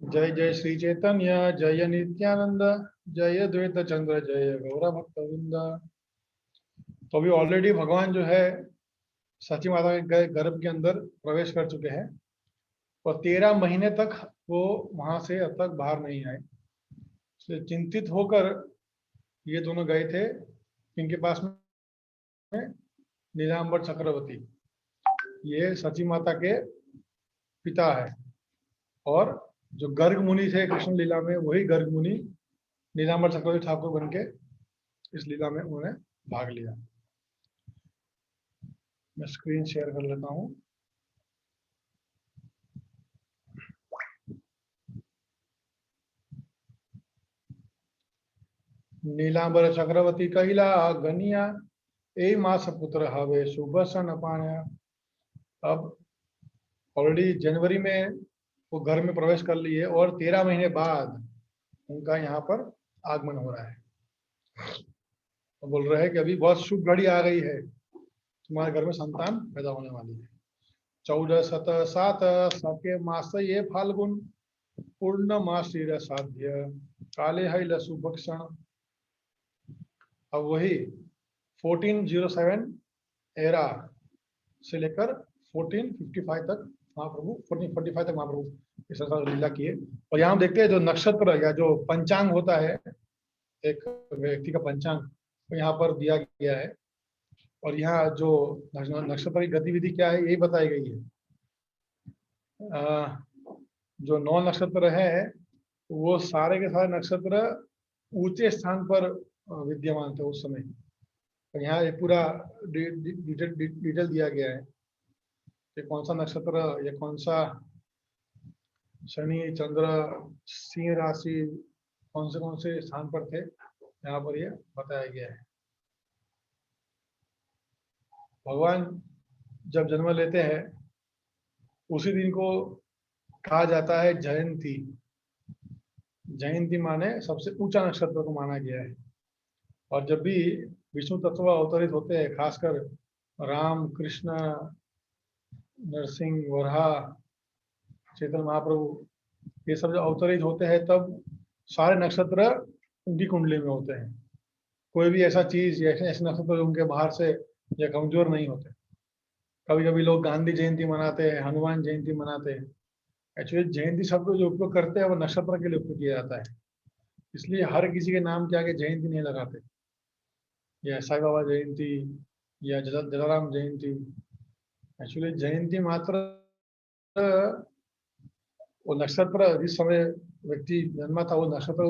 जय जय श्री चैतन्य, जय नित्यानंद, जय द्वैत चंद्र, जय गौर भक्तवृंद। तो अभी ऑलरेडी भगवान जो है सची माता के गर्भ के अंदर प्रवेश कर चुके हैं और 13 महीने तक वो वहां से अब तक बाहर नहीं आए। इसलिए चिंतित होकर ये दोनों गए थे इनके पास में नीलांबर चक्रवर्ती, ये सची माता के पिता है और जो गर्ग मुनि थे कृष्ण लीला में वही गर्ग मुनि नीलांबर चक्रवर्ती ठाकुर बन के इस लीला में उन्होंने भाग लिया। मैं स्क्रीन शेयर कर लेता हूँ। नीलांबर चक्रवर्ती कहिला गनिया ए मास पुत्र हवे सुबसन पाया। अब ऑलरेडी जनवरी में वो घर में प्रवेश कर लिए और 13 महीने बाद उनका यहाँ पर आगमन हो रहा है। तो बोल रहे हैं कि अभी बहुत शुभ घड़ी आ गई है, तुम्हारे घर में संतान पैदा होने वाली है। 1407 सके मास ये फाल्गुन पूर्णमासी साध्य काले है लसु भक्षण। अब वही 1407 एरा से लेकर 1455 तक महाप्रभु 1445 तक महाप्रभु इस तरह लीला किए। और यहाँ हम देखते हैं जो नक्षत्र या जो पंचांग होता है, एक व्यक्ति का पंचांग तो यहाँ पर दिया गया है और यहाँ जो नक्षत्र की गतिविधि क्या है यही बताई गई है। जो 9 नक्षत्र है वो सारे के सारे नक्षत्र ऊंचे स्थान पर विद्यमान थे उस समय। तो यहाँ एक पूरा डिटेल दिया गया है कि कौन सा नक्षत्र या कौन सा शनि चंद्र सिंह राशि कौन से स्थान पर थे, यहाँ पर ये बताया गया है। भगवान जब जन्म लेते हैं उसी दिन को कहा जाता है जयंती। जयंती माने सबसे ऊंचा नक्षत्र को माना गया है। और जब भी विष्णु तत्व अवतरित होते हैं, खासकर राम कृष्ण नरसिंह वराह चैतन्य महाप्रभु ये सब जो अवतरित होते हैं तब सारे नक्षत्र उनकी कुंडली में होते हैं। कोई भी ऐसा चीज या ऐसे नक्षत्र उनके बाहर से या कमजोर नहीं होते। कभी कभी लोग गांधी जयंती मनाते हैं, हनुमान जयंती मनाते हैं। एक्चुअली जयंती शब्द जो उपयोग करते हैं वो नक्षत्र के लिए उपयोग किया जाता है। इसलिए हर किसी के नाम के आगे जयंती नहीं लगाते, या साई बाबा जयंती या जलाराम जयंती। एक्चुअली जयंती मात्र वो नक्षत्र जिस समय व्यक्ति जन्मा था वो नक्षत्र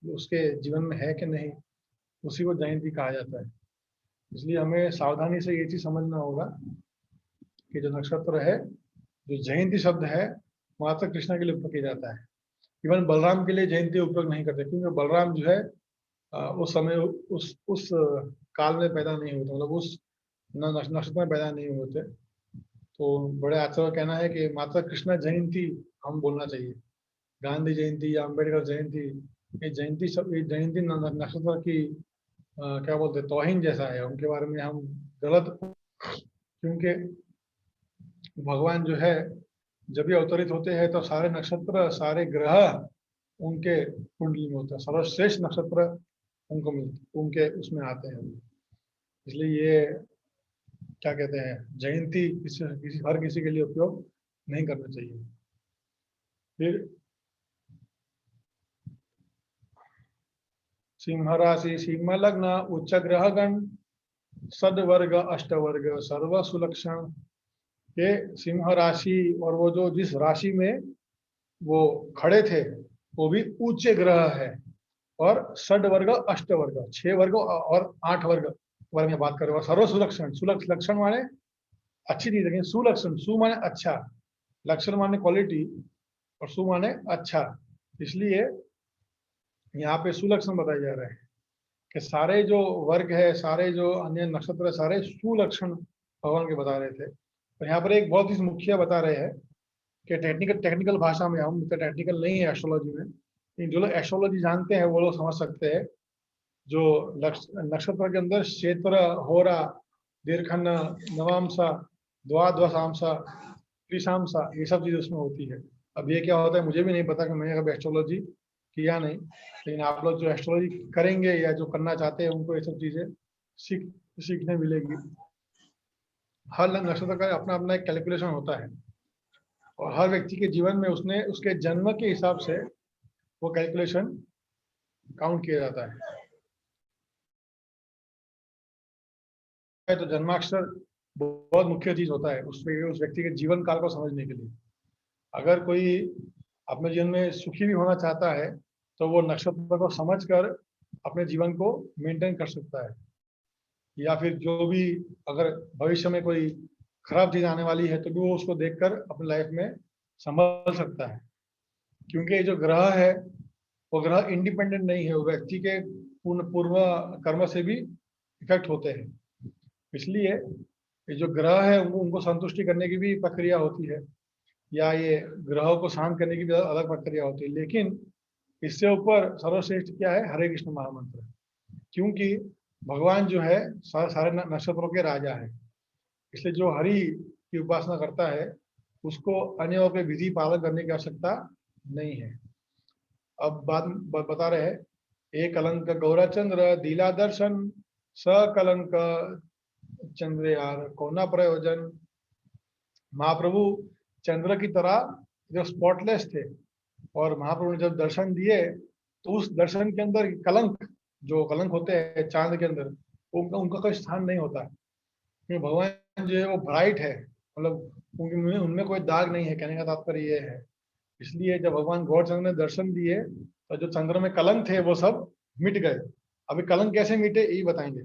उसके जीवन में है कि नहीं, उसी को जयंती कहा जाता है। इसलिए हमें सावधानी से ये चीज समझना होगा कि जो नक्षत्र है, जो जयंती शब्द है मात्र कृष्ण के लिए उपयोग किया जाता है। इवन बलराम के लिए जयंती उपयोग नहीं करते, क्योंकि बलराम जो है उस समय उस काल में पैदा नहीं होते, मतलब उस नक्षत्र में पैदा नहीं होते। तो बड़े आचार्य का कहना है कि माता कृष्ण जयंती हम बोलना चाहिए। गांधी जयंती या अम्बेडकर जयंती, ये जयंती नक्षत्र की क्या बोलते हैं, तौहीन जैसा है। उनके बारे में हम गलत, क्योंकि भगवान जो है जब भी अवतरित होते हैं तो सारे नक्षत्र सारे ग्रह उनके कुंडली में होते हैं। सर्वश्रेष्ठ नक्षत्र उनको मिलते, उनके उसमें आते हैं। इसलिए ये क्या कहते हैं, जयंती हर किसी के लिए उपयोग नहीं करना चाहिए। फिर सिंह राशि सिंह लग्न उच्च ग्रह गण सदवर्ग अष्टवर्ग सर्व सुलक्षण। ये सिंह राशि और वो जो जिस राशि में वो खड़े थे वो भी ऊंचे ग्रह है। और षड वर्ग अष्ट वर्ग 6 वर्ग और 8 वर्ग में बात करें। और सर्व सुलक्षण, सुलक्षण माने अच्छी चीज, लेकिन सुलक्षण, सु माने अच्छा, लक्षण माने क्वालिटी और सु माने अच्छा। इसलिए यहाँ पे सुलक्षण बताए जा रहे हैं कि सारे जो वर्ग है, सारे जो अन्य नक्षत्र है, सारे सुलक्षण भगवान के बता रहे थे। तो यहाँ पर एक बहुत ही मुख्य बता रहे हैं कि टेक्निकल भाषा में, हम तो टेक्निकल नहीं है एस्ट्रोलॉजी में, लेकिन जो लोग एस्ट्रोलॉजी जानते हैं वो लोग समझ सकते हैं। जो नक्षत्र के अंदर क्षेत्र, होरा, दीर्घन, नवांशा, द्वादशांशा, त्रिशांशा, ये सब चीजें उसमें होती है। अब ये क्या होता है मुझे भी नहीं पता, कि मैंने कभी एस्ट्रोलॉजी किया नहीं, लेकिन आप लोग जो एस्ट्रोलॉजी करेंगे या जो करना चाहते हैं उनको ये सब चीजें सीखने मिलेगी। हर नक्षत्र का अपना अपना एक कैलकुलेशन होता है, और हर व्यक्ति के जीवन में उसने उसके जन्म के हिसाब से वो कैलकुलेशन काउंट किया जाता है। तो जन्माक्षर बहुत मुख्य चीज होता है उस व्यक्ति के जीवन काल को समझने के लिए। अगर कोई अपने जीवन में सुखी भी होना चाहता है तो वो नक्षत्र को समझकर अपने जीवन को मेंटेन कर सकता है, या फिर जो भी अगर भविष्य में कोई खराब चीज आने वाली है तो भी वो उसको देखकर अपनी लाइफ में संभल सकता है। क्योंकि ये जो ग्रह है वो ग्रह इंडिपेंडेंट नहीं है, वो व्यक्ति के पूर्व कर्म से भी इफेक्ट होते हैं। इसलिए ये जो ग्रह है उनको संतुष्टि करने की भी प्रक्रिया होती है, या ये ग्रहों को शांत करने की भी अलग प्रक्रिया होती है। लेकिन इससे ऊपर सर्वश्रेष्ठ क्या है? हरे कृष्ण महामंत्र। क्योंकि भगवान जो है सारे नक्षत्रों के राजा है, इसलिए जो हरि की उपासना करता है उसको अन्यों के विधि पालन करने की आवश्यकता नहीं है। अब बता रहे हैं, एक कलंक गौराचंद्र दीला दर्शन सकलंक चंद्र यार कोना प्रयोजन। महाप्रभु चंद्र की तरह जो स्पॉटलेस थे, और महाप्रभु ने जब दर्शन दिए तो उस दर्शन के अंदर कलंक, जो कलंक होते हैं चांद के अंदर, उनका उनका कोई स्थान नहीं होता। क्योंकि भगवान जो है वो ब्राइट है, मतलब उनमें उनमें कोई दाग नहीं है, कहने का तात्पर्य ये है। इसलिए जब भगवान गौरचंद्र ने दर्शन दिए तो जो चंद्र में कलंक थे वो सब मिट गए। अभी कलंक कैसे मिटे यही बताएंगे।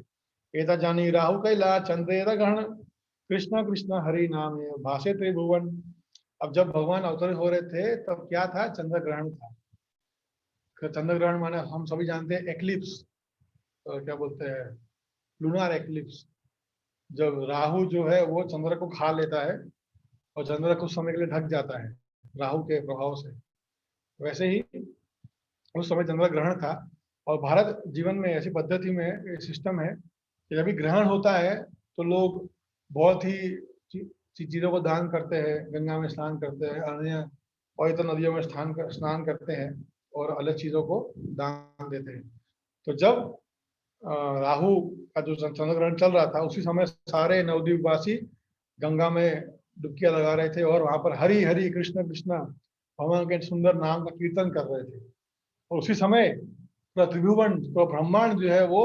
एता जानी राहु कैला चंद्र ग्रहण कृष्ण कृष्ण हरि नाम भाषे त्रिभुवन। अब जब भगवान अवतरित हो रहे थे तब क्या था? चंद्र ग्रहण था। चंद्र ग्रहण माने हम सभी जानते हैं एक्लिप्स, क्या बोलते हैं, लूनार एक्लिप्स। जब राहु जो है वो चंद्र को खा लेता है और चंद्र कुछ समय के लिए ढक जाता है राहु के प्रभाव से, वैसे ही उस समय चंद्र ग्रहण था। और भारत जीवन में ऐसी पद्धति में सिस्टम है कि जब भी ग्रहण होता है तो लोग बहुत ही चीजों को दान करते हैं, गंगा में स्नान करते हैं, अन्य पवित्र नदियों में स्नान करते हैं और अलग चीजों को दान देते हैं। तो जब राहु का जो चंद्र ग्रहण चल रहा था उसी समय सारे नवद्वीपवासी गंगा में डुबकियां लगा रहे थे और वहां पर हरि हरि कृष्ण कृष्ण भगवान के सुंदर नाम का कीर्तन कर रहे थे। और उसी समय पूरा त्रिभुवन, पूरा ब्रह्मांड जो है वो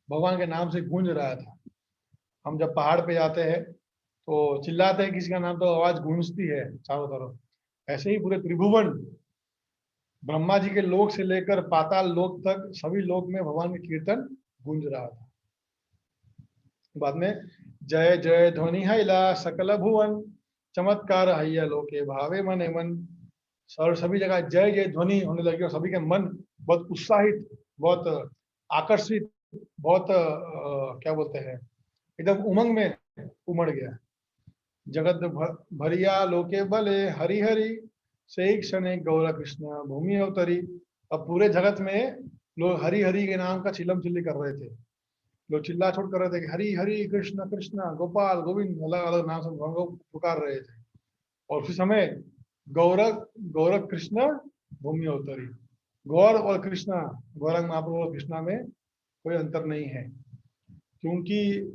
भगवान के नाम से गूंज रहा था। हम जब पहाड़ पे जाते हैं तो चिल्लाते हैं किसी का नाम तो आवाज गूंजती है चारों तरफ। ऐसे ही पूरे त्रिभुवन, ब्रह्मा जी के लोक से लेकर पाताल लोक तक सभी लोक में भगवान का कीर्तन गूंज रहा था। बाद में जय जय ध्वनि हैला सकल भुवन चमत्कार हैया लोके भावे मने मन। और सभी जगह जय जय ध्वनि होने लगी और सभी के मन बहुत उत्साहित, बहुत आकर्षित, बहुत क्या बोलते हैं, एकदम उमंग में उमड़ गया। जगत भरिया लोके बले हरि हरि से क्षण गौरा कृष्ण भूमि अवतरी। अब पूरे जगत में लोग हरि हरि के नाम का चिल्लम चिल्ली कर रहे थे, लोग चिल्ला छोड़ कर रहे थे कि हरि हरि कृष्ण कृष्ण गोपाल गोविंद, अलग अलग नाम से भगवान को पुकार रहे थे। और उसी समय गौरव गौरव कृष्ण भूमि अवतरी। गौर और कृष्णा, गौरंग महाप्रभु और कृष्णा में कोई अंतर नहीं है। क्योंकि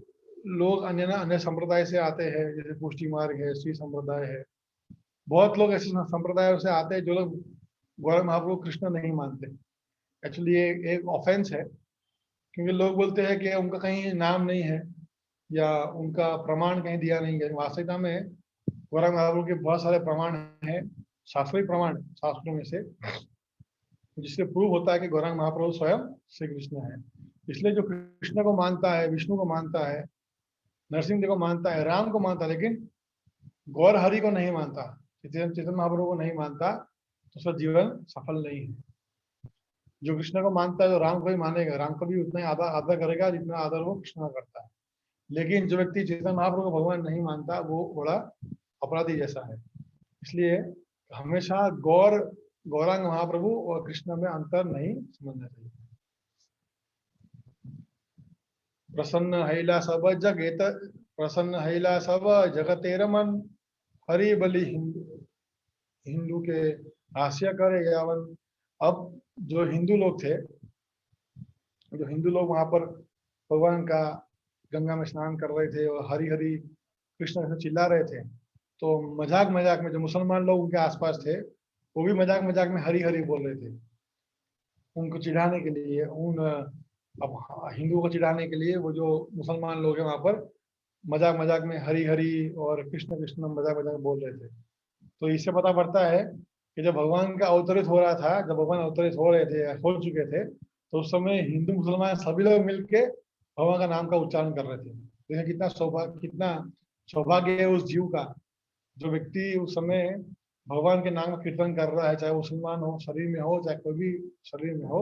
लोग अन्य अन्य संप्रदाय से आते हैं, जैसे पुष्टि मार्ग है, श्री संप्रदाय है, बहुत लोग ऐसे संप्रदायों से आते हैं जो लोग गौरंग महाप्रभु कृष्ण नहीं मानते। एक्चुअली ये एक ऑफेंस है, क्योंकि लोग बोलते हैं कि उनका कहीं नाम नहीं है या उनका प्रमाण कहीं दिया नहीं है। वास्तविकता में गौरंग महाप्रभु के बहुत सारे प्रमाण हैं, शास्त्रीय प्रमाण शास्त्रों में से, जिससे प्रूव होता है कि गौरंग महाप्रभु स्वयं श्री कृष्ण है। इसलिए जो कृष्ण को मानता है, विष्णु को मानता है, नरसिंह देव को मानता है, राम को मानता है, लेकिन गौर हरि को नहीं मानता, चेतन महाप्रभु को नहीं मानता, तो उसका जीवन सफल नहीं है। जो कृष्ण को मानता है तो राम को ही मानेगा, राम को भी उतना ही आदर करेगा जितना आदर वो कृष्ण का करता है। लेकिन जो व्यक्ति चेतन महाप्रभु को भगवान नहीं मानता वो बड़ा अपराधी जैसा है। इसलिए हमेशा गौरांग महाप्रभु और कृष्ण में अंतर नहीं समझना चाहिए। प्रसन्न हैला सब जगत, प्रसन्न हैला सब जगतेर मन, हरि बलि हिंदू हिंदू के हास्य करे यावन। अब जो हिंदू लोग थे, जो हिंदू लोग वहां पर भगवान का गंगा में स्नान कर रहे थे और हरी हरी कृष्ण कृष्ण चिल्ला रहे थे, तो मजाक मजाक में जो मुसलमान लोग उनके आसपास थे, वो भी मजाक मजाक में हरी हरी बोल रहे थे, उनको चिढ़ाने के लिए। अब हिंदुओं को चिढ़ाने के लिए वो जो मुसलमान लोग हैं वहां पर मजाक मजाक में हरी हरी और कृष्ण कृष्ण मजाक मजाक में बोल रहे थे। तो इससे पता पड़ता है कि जब भगवान का अवतरित हो रहा था, जब भगवान अवतरित हो रहे थे, हो चुके थे, तो उस समय हिंदू मुसलमान सभी लोग मिलके भगवान का नाम का उच्चारण कर रहे थे। देखिए कितना सौभाग्य है उस जीव का, जो व्यक्ति उस समय भगवान के नाम का कीर्तन कर रहा है, चाहे वो मुसलमान हो शरीर में हो, चाहे कोई भी शरीर में हो,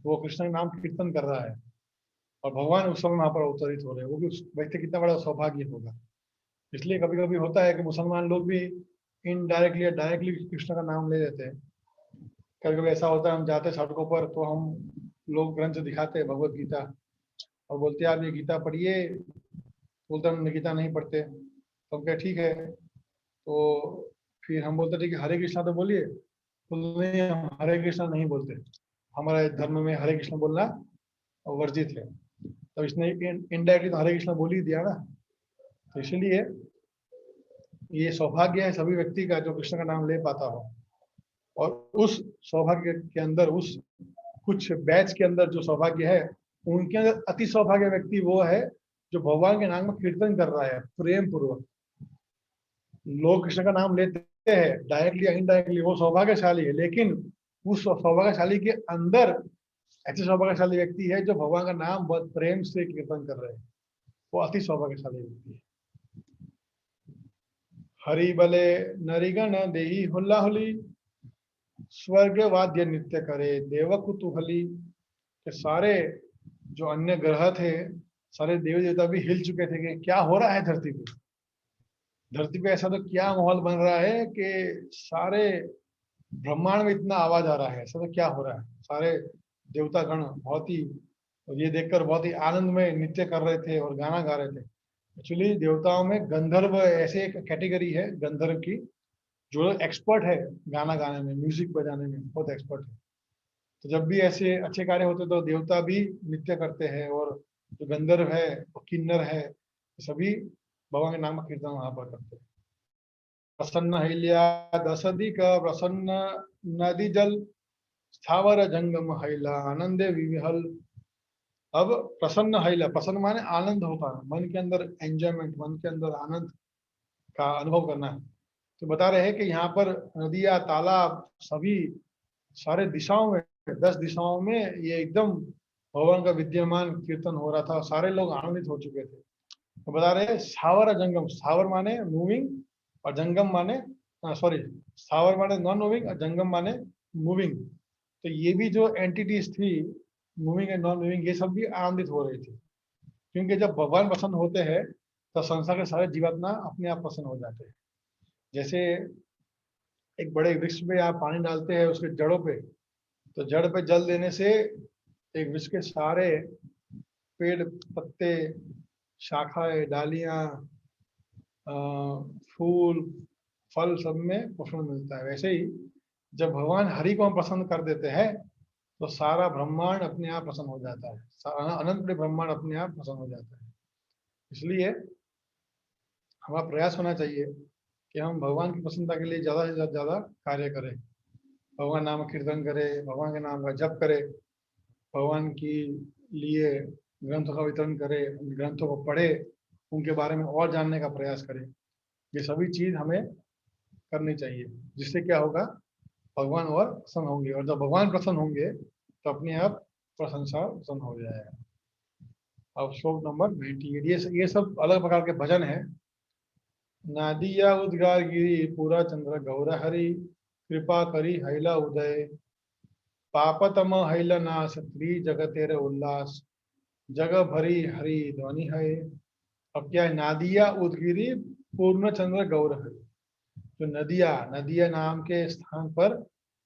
वो कृष्ण के नाम कीर्तन कर रहा है और भगवान उस समय वहां पर अवतरित हो रहे हैं। वो भी उस व्यक्ति कितना बड़ा सौभाग्य होगा। इसलिए कभी कभी होता है कि मुसलमान लोग भी इनडायरेक्टली या डायरेक्टली कृष्ण का नाम ले लेते हैं। कभी कभी ऐसा होता है, हम जाते हैं सड़कों पर तो हम लोग ग्रंथ दिखाते हैं भगवत गीता और बोलते हैं आप ये गीता पढ़िए, बोलते हम गीता नहीं पढ़ते, तो हम कहे ठीक है। तो फिर हम बोलते ठीक है हरे कृष्णा तो बोलिए, तो नहीं हम हरे कृष्णा नहीं बोलते, हमारे धर्म में हरे कृष्ण बोलना वर्जित है। तो इसने इनडायरेक्टली तो हरे कृष्णा बोल ही दिया ना। तो इसलिए ये सौभाग्य है सभी व्यक्ति का जो कृष्ण का नाम ले पाता हो। और उस सौभाग्य के अंदर, उस कुछ बैच के अंदर जो सौभाग्य है, उनके अंदर अति सौभाग्य व्यक्ति वो है जो भगवान के नाम में कीर्तन कर रहा है प्रेम पूर्वक। लोग कृष्ण का नाम लेते हैं डायरेक्टली या इनडायरेक्टली, वो सौभाग्यशाली है, लेकिन उस सौभाग्यशाली के अंदर ऐसे सौभाग्यशाली व्यक्ति है जो भगवान का नाम बहुत प्रेम से कीर्तन कर रहे हैं, वो अति सौभाग्यशाली व्यक्ति है। हरि बले नरिगण देही हुल्ला हुली, स्वर्ग वाद्य नृत्य करे देव कुतूहली। के सारे जो अन्य ग्रह थे, सारे देवी देवता भी हिल चुके थे कि क्या हो रहा है धरती पे। धरती पे ऐसा तो क्या माहौल बन रहा है कि सारे ब्रह्मांड में इतना आवाज आ रहा है, ऐसा तो क्या हो रहा है। सारे देवता गण बहुत ही, और ये देखकर बहुत ही आनंद में नृत्य कर रहे थे और गाना गा रहे थे। एक्चुअली देवताओं में गंधर्व ऐसे एक कैटेगरी है गंधर्व की, जो एक्सपर्ट है गाना गाने में, म्यूजिक बजाने में बहुत एक्सपर्ट है। तो जब भी ऐसे अच्छे कार्य होते तो देवता भी नृत्य करते हैं, और जो गंधर्व है और किन्नर है, सभी भगवान के नाम का कीर्तन वहां पर करते हैं। प्रसन्न हैल्या दशदिक प्रसन्न नदी जल, स्थावर जंगम हैला आनंदे विविहल। अब प्रसन्न हैला, प्रसन्न माने आनंद होता है, मन के अंदर एंजॉयमेंट, मन के अंदर आनंद का अनुभव करना है। तो बता रहे हैं कि यहाँ पर नदियाँ तालाब सभी सारे दिशाओं में, 10 दिशाओं में ये एकदम भगवान का विद्यमान कीर्तन हो रहा था, सारे लोग आनंदित हो चुके थे। तो बता रहे हैं स्थावर जंगम, स्थावर माने मूविंग और जंगम माने, सॉरी, स्थावर माने नॉन मूविंग और जंगम माने मूविंग। तो ये भी जो एंटिटीज थी, मूविंग एंड नॉन मूविंग, ये सब भी आनंदित हो रही थी। क्योंकि जब भगवान प्रसन्न होते हैं तो संसार के सारे जीवात्मा अपने आप प्रसन्न हो जाते हैं। जैसे एक बड़े वृक्ष में आप पानी डालते हैं उसके जड़ों पे, तो जड़ पे जल देने से एक वृक्ष के सारे पेड़ पत्ते शाखाएं डालियां फूल फल सब में पोषण मिलता है। वैसे ही जब भगवान हरि को हम प्रसन्न कर देते हैं तो सारा ब्रह्मांड अपने आप प्रसन्न हो जाता है, सारा अनंत ब्रह्मांड अपने आप प्रसन्न हो जाता है। इसलिए हमारा प्रयास होना चाहिए कि हम भगवान की प्रसन्नता के लिए ज़्यादा से ज़्यादा कार्य करें, भगवान नाम कीर्तन करें, भगवान के नाम का जप करें, भगवान की लिए ग्रंथों का वितरण करें, उन ग्रंथों को पढ़े, उनके बारे में और जानने का प्रयास करें। ये सभी चीज़ हमें करनी चाहिए, जिससे क्या होगा, भगवान और प्रसन्न होंगे, और जब भगवान प्रसन्न होंगे तो अपने आप प्रशंसा प्रसन्न हो जाएगा। अब श्लोक नंबर 98, ये सब अलग प्रकार के भजन है। नादिया उद्गार गिरी पूरा चंद्र गौर हरि, कृपा करी हैला उदय, पापतम हैला नाश त्रि जगतेर उल्लास, जग भरी हरि ध्वनि है। अब क्या है, नादिया उदगिरी पूर्ण चंद्र गौर हरि। जो नदिया, नदिया नाम के स्थान पर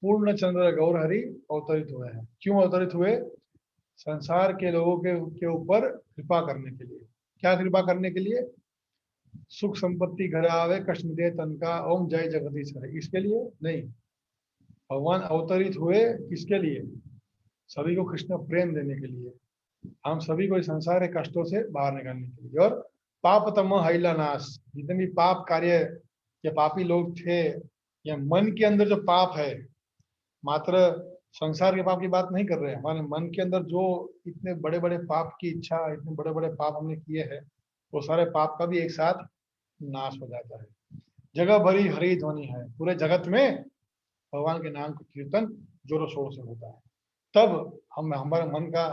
पूर्ण चंद्र गौर हरि अवतरित हुए हैं। क्यों अवतरित हुए? संसार के लोगों के ऊपर कृपा करने के लिए। क्या कृपा करने के लिए? सुख संपत्ति घर आवे, कष्ट मिटे तन का, ओम जय जगदीश हरे, इसके लिए नहीं। भगवान अवतरित हुए किसके लिए? सभी को कृष्ण प्रेम देने के लिए, हम सभी को इस संसार के कष्टों से बाहर निकालने के लिए। और पाप तम हैला नाश, जितने भी पाप कार्य या पापी लोग थे, या मन के अंदर जो पाप है, मात्र संसार के पाप की बात नहीं कर रहे हैं, हमारे मन के अंदर जो इतने बड़े बड़े पाप की इच्छा, इतने बड़े बड़े पाप हमने किए हैं, वो सारे पाप का भी एक साथ नाश हो जाता है। जगह भरी हरी ध्वनि है, पूरे जगत में भगवान के नाम का कीर्तन जोरों शोरों से होता है, तब हम हमारे मन का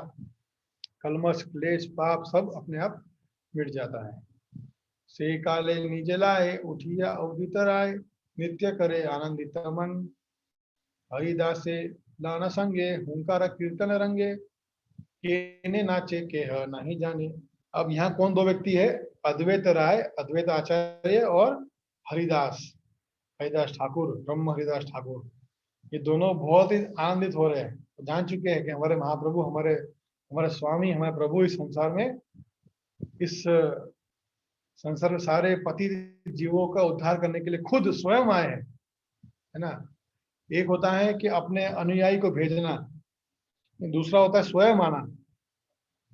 कलमश क्लेश पाप सब अपने आप मिट जाता है। से काले निज लाए, उठिया अवधित राय, नित्य करे आनंदित मन, हरिदासे नाना संगे, हुंकार कीर्तन रंगे, केने नाचे के नहीं जाने। अब यहाँ कौन दो व्यक्ति है? अद्वैत राय, अद्वैत आचार्य, और हरिदास, हरिदास ठाकुर, ब्रह्म हरिदास ठाकुर, ये दोनों बहुत ही आनंदित हो रहे हैं, जान चुके हैं कि हमारे महाप्रभु, हमारे हमारे स्वामी, हमारे प्रभु इस संसार में, इस संसार में सारे पति जीवों का उद्धार करने के लिए खुद स्वयं आए हैं, है ना। एक होता है कि अपने अनुयायी को भेजना, दूसरा होता है स्वयं आना।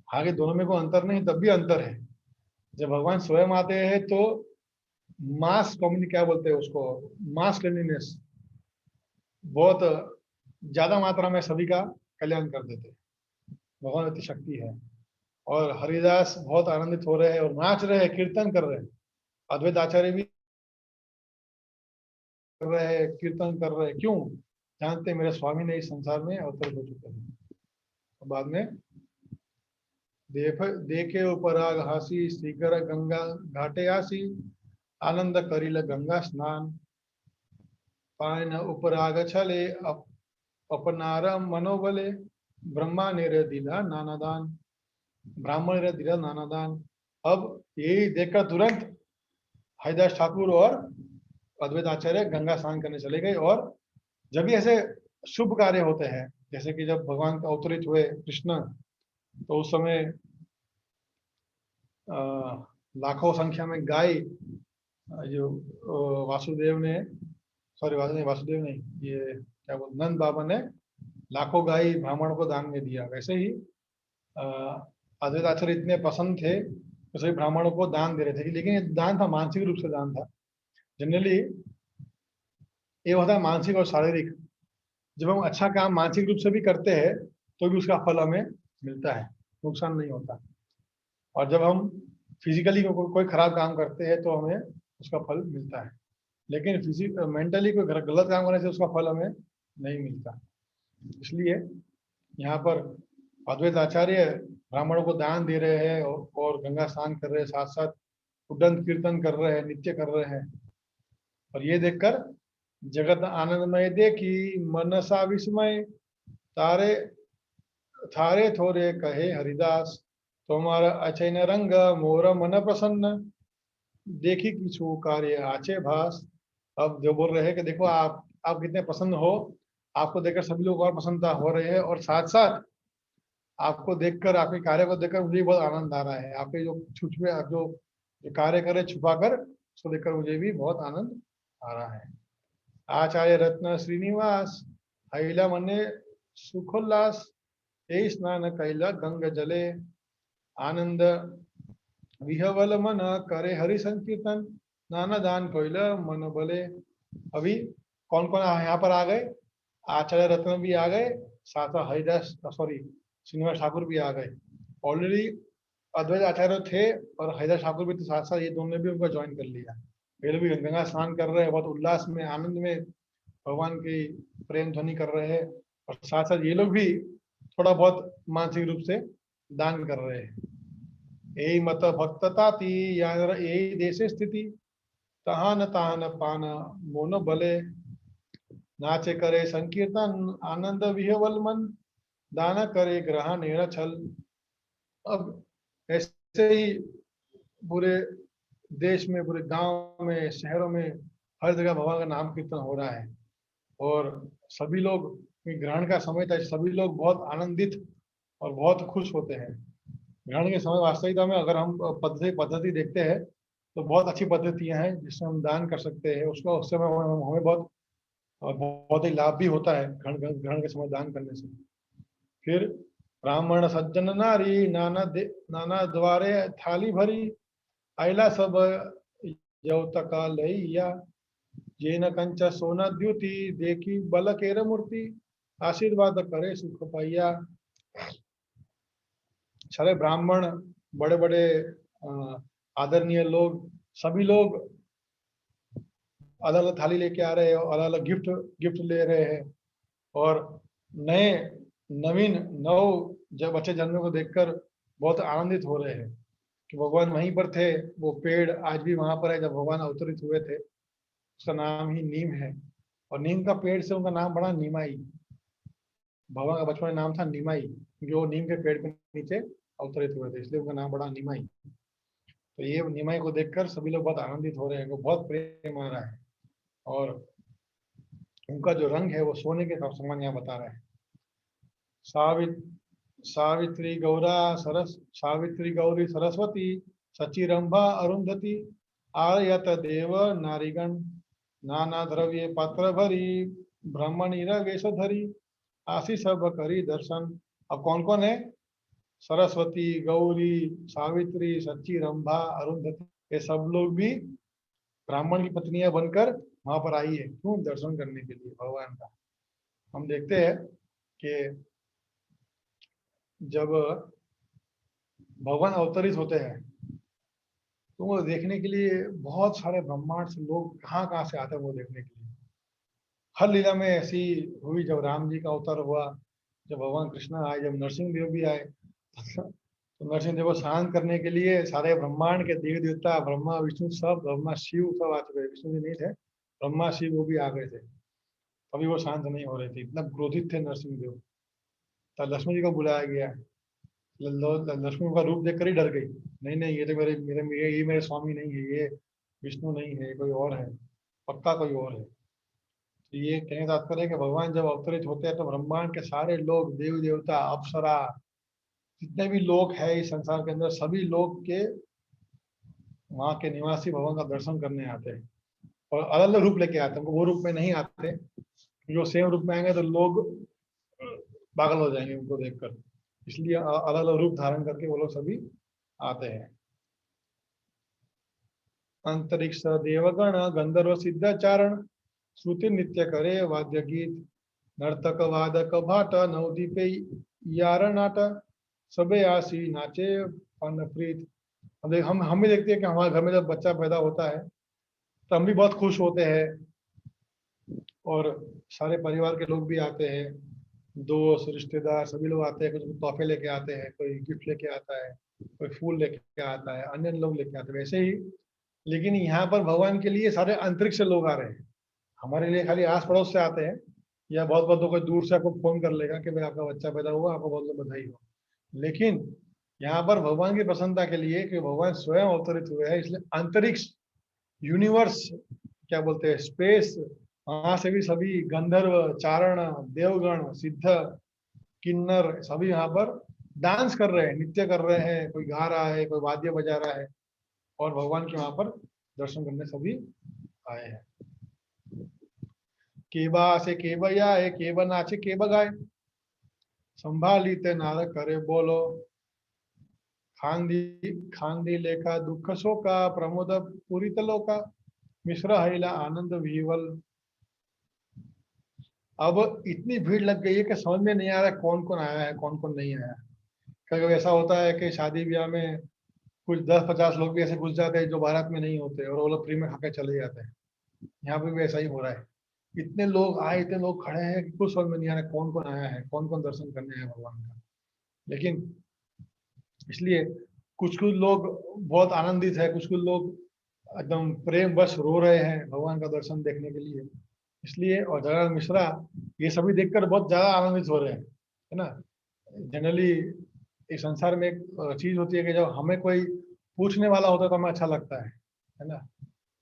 आगे दोनों में कोई अंतर नहीं, तब भी अंतर है। जब भगवान स्वयं आते हैं तो मास कम्युनिटी, क्या बोलते हैं उसको, मास क्लीनलीनेस, बहुत ज्यादा मात्रा में सभी का कल्याण कर देते हैं। भगवान इतनी शक्ति है। और हरिदास बहुत आनंदित हो रहे हैं और नाच रहे हैं, कीर्तन कर रहे हैं। अद्वैत आचार्य भी कर रहे हैं, कीर्तन कर रहे हैं। क्यों? जानते हैं मेरे स्वामी ने इस संसार में अवतरित हो चुके हैं। तो बाद में देखे उपराग हासी, श्रीकर गंगा घाटे आसी, आनंद करिल गंगा स्नान, पायन उपराग छले अपनार मनोबले, ब्रह्मा ने दिला नानादान, ब्राह्मण ने दिला नानादान। अब यही देखकर तुरंत हरिदास ठाकुर और अद्वैत आचार्य गंगा स्नान करने चले गए। और जब भी ऐसे शुभ कार्य होते हैं, जैसे कि जब भगवान का अवतरित हुए कृष्ण, तो उस समय लाखों संख्या में गाय, जो वासुदेव ने, सॉरी वासुदेव नहीं, ये क्या बोलते, नंद बाबा ने लाखों गाय ब्राह्मणों को दान में दिया। वैसे ही अद्वैत आचार्य इतने पसंद थे तो सभी ब्राह्मणों को दान दे रहे थे, लेकिन ये दान था मानसिक रूप से दान था। जनरली ये होता है मानसिक और शारीरिक। जब हम अच्छा काम मानसिक रूप से भी करते हैं तो भी उसका फल हमें मिलता है, नुकसान नहीं होता। और जब हम फिजिकली कोई खराब काम करते हैं तो हमें उसका फल मिलता है, लेकिन मेंटली कोई गलत काम करने से उसका फल हमें नहीं मिलता। इसलिए यहाँ पर अद्वैत आचार्य ब्राह्मणों को दान दे रहे हैं और गंगा स्नान कर रहे हैं, साथ साथ उड्डन कीर्तन कर रहे हैं, नित्य कर रहे हैं। और ये देखकर जगत आनंदमय देखी, मनसा विस्मय, तारे थारे थोरे कहे हरिदास, तुम्हारा अचैन रंग मोर मन प्रसन्न, देखी किछु कार्य आचे भास। अब जो बोल रहे हैं कि देखो आप कितने प्रसन्न हो, आपको देखकर सभी लोग और प्रसन्नता हो रहे हैं, और साथ साथ आपको देखकर, आपके कार्य को देखकर मुझे बहुत आनंद आ रहा है। आपके जो छुपे, आप जो कार्य करे छुपा कर, उसको देखकर मुझे भी बहुत आनंद आ रहा है। आचार्य रत्न श्रीनिवास, हैला मने सुखोल्लास, ए स्नान कैला गंग जले, आनंद विहवल मन करे हरि संकीर्तन, नाना दान कोइल मन बले। अभी कौन कौन यहाँ पर आ गए? आचार्य रत्न भी आ गए, साथ हरिदास, सॉरी श्रीनिवास ठाकुर भी आ गए। ऑलरेडी अद्वैत आचार्य थे और हरिदास ठाकुर भी, तो साथ साथ ये दोनों ने भी उनको ज्वाइन कर लिया। ये भी गंगा स्नान कर रहे हैं, बहुत उल्लास में, आनंद में भगवान की प्रेम ध्वनि कर रहे हैं। और साथ साथ ये लोग भी थोड़ा बहुत मानसिक रूप से दान कर रहे हैं। यही मत भक्तता ती, यही देश स्थिति, तहान तान पान मोन बले, नाचे करे संकीर्तन आनंद विहवल मन, दान करे ग्रह नेर छल। अब ऐसे ही पूरे देश में, पूरे गांव में, शहरों में, हर जगह भगवान का नाम कीर्तन हो रहा है। और सभी लोग, ग्रहण का समय था, सभी लोग बहुत आनंदित और बहुत खुश होते हैं। ग्रहण के समय वास्तविकता में अगर हम पद्धति देखते हैं तो बहुत अच्छी पद्धतियां हैं जिससे हम दान कर सकते हैं, उसका उससे हमें बहुत बहुत ही लाभ भी होता है ग्रहण ग्रहण के समय दान करने से। फिर ब्राह्मण सज्जन नारी नाना द्वारे थाली भरी, आइला सब यौतका लैया, जेन कंच सोना द्युति देखी बल केर मूर्ति, आशीर्वाद करे सुख पाइया। सारे ब्राह्मण, बड़े बड़े आदरणीय लोग, सभी लोग अलग अलग थाली लेके आ रहे हैं और अलग अलग गिफ्ट गिफ्ट ले रहे हैं। और नए नवीन नव जब बच्चे जन्म को देखकर बहुत आनंदित हो रहे हैं कि भगवान वहीं पर थे। वो पेड़ आज भी वहां पर है जब भगवान अवतरित हुए थे, उसका नाम ही नीम है। और नीम का पेड़ से उनका नाम बड़ा नीमाई, भगवान का बचपन में नाम था नीमाई, जो नीम के पेड़ के नीचे अवतरित हुए थे, इसलिए उनका नाम बड़ा नीमाई। तो ये नीमाई को देखकर सभी लोग बहुत आनंदित हो रहे हैं, वो बहुत प्रेम आ रहा है। और उनका जो रंग है वो सोने के समान यहाँ बता रहे हैं। सावित सावित्री गौरा सरस सावित्री गौरी सरस्वती, सचिरंभा अरुंधति, आयत देव नारीगण, नाना द्रव्य पात्र भरी, ब्रह्मणी वेश धरी, आशीष सब करी दर्शन। अब कौन कौन है? सरस्वती, गौरी, सावित्री, सच्ची, रंभा, अरुंधति, ये सब लोग भी ब्राह्मण की पत्नियां बनकर वहां पर आई है। क्यों? दर्शन करने के लिए भगवान का। हम देखते हैं कि जब भगवान अवतरित होते हैं तो वो देखने के लिए बहुत सारे ब्रह्मांड से लोग कहाँ कहाँ से आते हैं वो देखने के लिए। हर लीला में ऐसी हुई, जब राम जी का अवतार हुआ, जब भगवान कृष्ण आए, जब नरसिंह देव भी आए, तो नरसिंह देव को शांत करने के लिए सारे ब्रह्मांड के देवी देवता, ब्रह्मा विष्णु सब, ब्रह्मा शिव सब आ चुके। विष्णु जी नहीं थे, ब्रह्मा शिव वो भी आ गए थे, अभी वो शांत नहीं हो रहे थे, इतना क्रोधित थे नरसिंह देव। तब लक्ष्मण जी को बुलाया गया, लक्ष्मण का रूप देखकर ही डर गई। नहीं नहीं, ये तो मेरे मेरे ये मेरे स्वामी नहीं है, ये विष्णु नहीं है, कोई और है, पक्का कोई और है। तो ये कहने का तात्पर्य है कि भगवान जब अवतरित होते हैं तो ब्रह्मांड के सारे लोग, देवी देवता, अप्सरा, जितने भी लोग हैं इस संसार के अंदर, सभी लोग के वहाँ के निवासी भगवान का दर्शन करने आते हैं। और अलग अलग रूप लेके आते हैं, वो रूप में नहीं आते, जो सेम रूप में आएंगे तो लोग पागल हो जाएंगे उनको देखकर, इसलिए अलग अलग रूप धारण करके वो लोग सभी आते हैं। अंतरिक्ष देवगण गंधर्व सिद्धाचारण, श्रुति नृत्य करे वाद्य गीत, नर्तक वादक भाट नवदीपे यार नाट, सबे आसी नाचे फन प्रीत। हम भी देखते हैं कि हमारे घर में जब बच्चा पैदा होता है तो हम भी बहुत खुश होते हैं, और सारे परिवार के लोग भी आते हैं, दोस्त रिश्तेदार सभी लोग आते हैं, कुछ तोहफे लेके आते हैं, कोई गिफ्ट लेके आता है, कोई फूल लेके आता है, अन्य लोग लेके आते हैं वैसे ही। लेकिन यहाँ पर भगवान के लिए सारे अंतरिक्ष से लोग आ रहे हैं, हमारे लिए खाली आस पड़ोस से आते हैं, या बहुत बहुत तो कोई दूर से आपको फोन कर लेगा कि भाई आपका बच्चा पैदा हुआ, आपको बहुत बहुत बधाई हो। लेकिन यहाँ पर भगवान की प्रसन्नता के लिए कि भगवान स्वयं अवतरित हुए हैं, इसलिए अंतरिक्ष, यूनिवर्स क्या बोलते हैं, स्पेस, वहां से भी सभी गंधर्व, चारण, देवगण, सिद्ध, किन्नर सभी यहाँ पर डांस कर रहे हैं, नृत्य कर रहे हैं, कोई गा रहा है, कोई वाद्य बजा रहा है, और भगवान के वहां पर दर्शन करने सभी आए हैं। केबा से केबा आए, केबा नाचे केबा गाए, संभाली ते नार करे बोलो, खांदी खांदी लेखा दुख शोका, प्रमोद पूरित लोका, मिश्र हैला आनंद विवल। अब इतनी भीड़ लग गई है कि समझ में नहीं आ रहा है कौन कौन आया है, कौन कौन नहीं आया। कभी कभी ऐसा होता है कि शादी ब्याह में कुछ 10-50 लोग भी ऐसे घुस जाते हैं जो भारत में नहीं होते, और वो लोग फ्री में खाके चले जाते हैं। यहाँ पे भी ऐसा ही हो रहा है, इतने लोग आए, इतने लोग खड़े हैं कि कुछ समझ में नहीं आ रहा कौन कौन आया है, कौन कौन दर्शन करने आया भगवान का। लेकिन इसलिए कुछ कुछ लोग बहुत आनंदित है, कुछ कुछ लोग एकदम प्रेम बस रो रहे हैं भगवान का दर्शन देखने के लिए। इसलिए और जगन्नाथ मिश्रा ये सभी देखकर बहुत ज्यादा आनंदित हो रहे हैं, है ना। जनरली इस संसार में एक चीज होती है कि जब हमें कोई पूछने वाला होता है तो हमें अच्छा लगता है ना।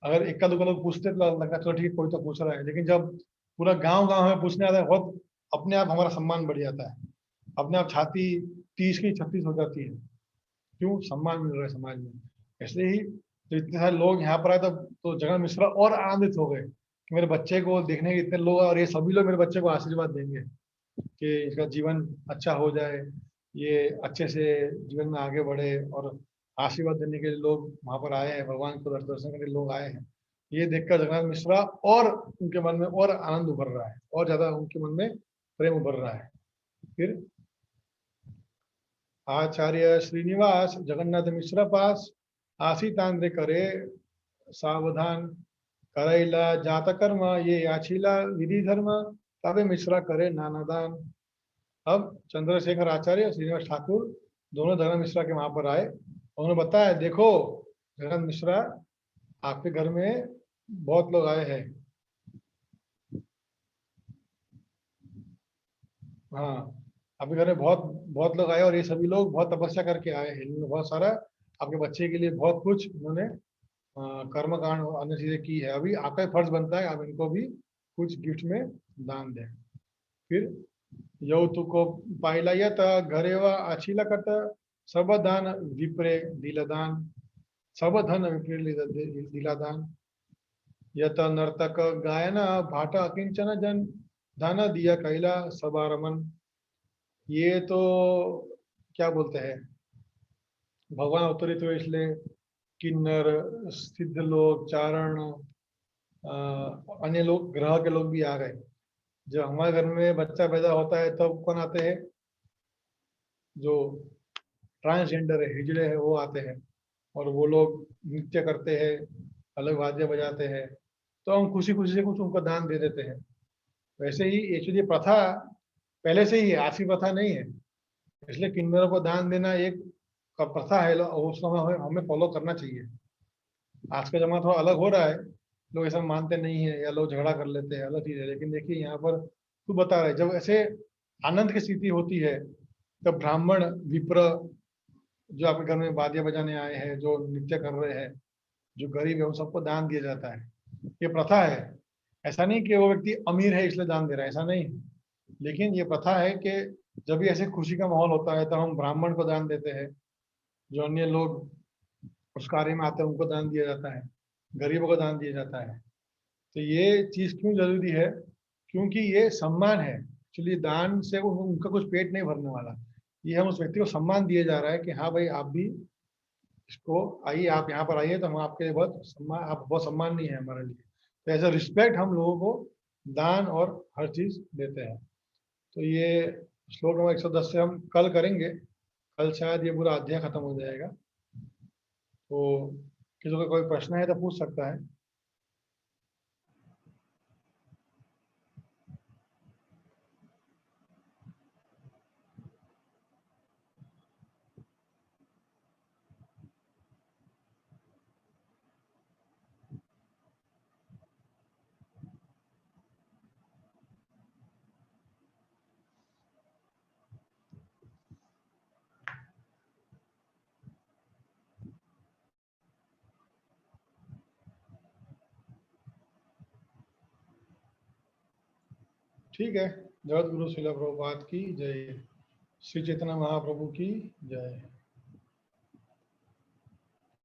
अगर इक्का दुक्का लोग पूछते तो लगता है चलो ठीक है कोई तो पूछ रहा है, लेकिन जब पूरा गांव गांव हमें पूछने आता है, बहुत अपने आप हमारा सम्मान बढ़ जाता है, अपने आप छाती 30 की 36 हो जाती है। क्यों? सम्मान मिल रहा है समाज में। इसलिए ही तो इतने सारे लोग यहाँ पर आए तो जगन्नाथ मिश्रा और आनंदित हो गए कि मेरे बच्चे को देखने के इतने लोग, और ये सभी लोग मेरे बच्चे को आशीर्वाद देंगे कि इसका जीवन अच्छा हो जाए, ये अच्छे से जीवन में आगे बढ़े। और आशीर्वाद देने के लिए लोग वहां पर आए हैं, भगवान को दर्शन करने लोग आए हैं। ये देखकर जगन्नाथ मिश्रा और उनके मन में और आनंद उभर रहा है, और ज्यादा उनके मन में प्रेम उभर रहा है। फिर आचार्य श्रीनिवास जगन्नाथ मिश्र पास आशीतांद्र करे सावधान, करैला जात कर्म ये आछीला विधि धर्म, तबे मिश्रा करे नानादान। अब चंद्रशेखर आचार्य और श्रीनिवास ठाकुर दोनों जगन्नाथ मिश्रा के वहां पर आए। उन्होंने बताया, देखो जगन्नाथ मिश्रा, आपके घर में बहुत लोग आए हैं। हाँ, आपके घर में बहुत बहुत लोग आए, और ये सभी लोग बहुत तपस्या करके आए हैं। इन्होंने बहुत सारा आपके बच्चे के लिए बहुत कुछ उन्होंने कर्म कांड और अन्य चीजें की है। अभी आपका फर्ज बनता है आप इनको भी कुछ गिफ्ट में दान दें। फिर यौतुको पाहिला यत घरेवा आछीला कट, सब दान विप्रे दिलदान, सब धन विप्रे दिलादान, यत नर्तक गायन भाट अकिंचन जन, धन दिया कैला सबारमन। ये तो क्या बोलते हैं, भगवान अवतरित हुए इसलिए किन्नर, सिद्ध लोग, चारण, अन्य लोग, ग्रह के लोग भी आ गए। जब हमारे घर में बच्चा पैदा होता है तब कौन आते हैं, जो ट्रांसजेंडर है, हिजड़े है, वो आते हैं। और वो लोग नृत्य करते हैं, अलग वाद्य बजाते हैं, तो हम खुशी खुशी से कुछ उनको दान दे देते हैं। वैसे ही एक्चुअली प्रथा पहले से ही है, आज की प्रथा नहीं है। इसलिए किन्नरों को दान देना एक प्रथा है, उसको हमें फॉलो करना चाहिए। आज का जमाना थोड़ा अलग हो रहा है, लोग ऐसा मानते नहीं है, या लोग झगड़ा कर लेते हैं, अलग चीज है। लेकिन देखिए यहाँ पर तू बता रहे, जब ऐसे आनंद की स्थिति होती है, तब ब्राह्मण, विप्र, जो आपके घर में वाद्य बजाने आए हैं, जो नृत्य कर रहे हैं, जो गरीब है, उन सबको दान दिया जाता है। ये प्रथा है। ऐसा नहीं कि वो व्यक्ति अमीर है इसलिए दान दे रहा है, ऐसा नहीं है। लेकिन ये प्रथा है कि जब भी ऐसे खुशी का माहौल होता है तो हम ब्राह्मण को दान देते हैं, जो अन्य लोग उस कार्य में आते हैं उनको दान दिया जाता है, गरीबों को दान दिया जाता है। तो ये चीज क्यों जरूरी है, क्योंकि ये सम्मान है। एक्चुअली दान से उनका कुछ पेट नहीं भरने वाला, ये हम उस व्यक्ति को सम्मान दिया जा रहा है कि हाँ भाई, आप भी इसको आइए, आप यहाँ पर आइए, तो हम आपके लिए बहुत सम्मान, आप बहुत सम्माननीय है हमारे लिए। तो एज अ रिस्पेक्ट हम लोगों को दान और हर चीज देते हैं। तो ये श्लोक नंबर 110 से हम कल करेंगे। कल शायद ये पूरा अध्याय खत्म हो जाएगा। तो किसी को कोई प्रश्न है तो पूछ सकता है। ठीक है। जगत गुरु शिला प्रभुपाद की जय। श्री चैतन्य महाप्रभु की जय।